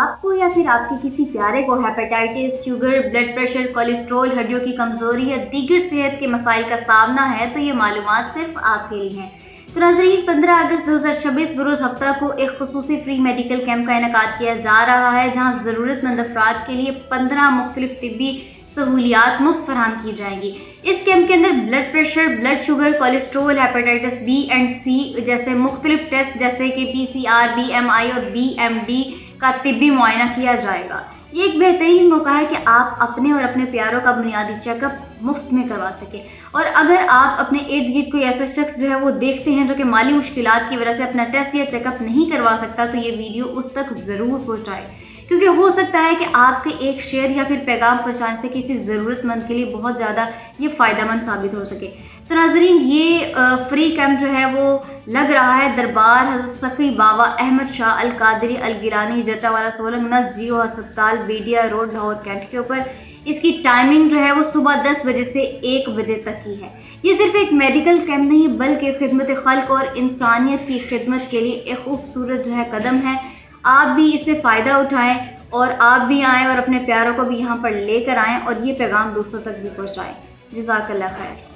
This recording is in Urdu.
آپ کو یا پھر آپ کے کسی پیارے کو hepatitis, sugar, blood pressure, cholesterol, ہڈیوں کی کمزوری یا دیگر صحت کے مسائل کا سامنا ہے تو یہ معلومات صرف آپ کے لیے ہیں۔ تو ناظرین، 15 اگست 2026 بروز ہفتہ کو ایک خصوصی فری میڈیکل کیمپ کا انعقاد کیا جا رہا ہے، جہاں ضرورت مند افراد کے لیے 15 مختلف طبی سہولیات مفت فراہم کی جائیں گی۔ اس کیمپ کے اندر blood pressure, blood sugar, cholesterol, hepatitis B and C جیسے مختلف ٹیسٹ جیسے کہ PCR، BMI اور BMD کا طبی معائنہ کیا جائے گا۔ یہ ایک بہترین موقع ہے کہ آپ اپنے اور اپنے پیاروں کا بنیادی چیک اپ مفت میں کروا سکیں، اور اگر آپ اپنے ارد گرد کوئی ایسا شخص جو ہے وہ دیکھتے ہیں جو کہ مالی مشکلات کی وجہ سے اپنا ٹیسٹ یا چیک اپ نہیں کروا سکتا، تو یہ ویڈیو اس تک ضرور پہنچائے، کیونکہ ہو سکتا ہے کہ آپ کے ایک شیئر یا پھر پیغام پہنچانے سے کسی ضرورت مند کے لیے بہت زیادہ یہ فائدہ مند ثابت ہو سکے۔ تو ناظرین، یہ فری کیمپ جو ہے وہ لگ رہا ہے دربار حضرت سخی بابا احمد شاہ القادری الگیلانی جٹا والا سولنگ نز جیو ہسپتال بیڈیا روڈ لاہور کینٹ کے اوپر۔ اس کی ٹائمنگ جو ہے وہ صبح 10 بجے سے 1 بجے تک کی ہے۔ یہ صرف ایک میڈیکل کیمپ نہیں بلکہ خدمت خلق اور انسانیت کی خدمت کے لیے ایک خوبصورت جو ہے قدم ہے۔ آپ بھی اس سے فائدہ اٹھائیں اور آپ بھی آئیں اور اپنے پیاروں کو بھی یہاں پر لے کر آئیں اور یہ پیغام دوسروں تک بھی پہنچائیں۔ جزاک اللہ خیر۔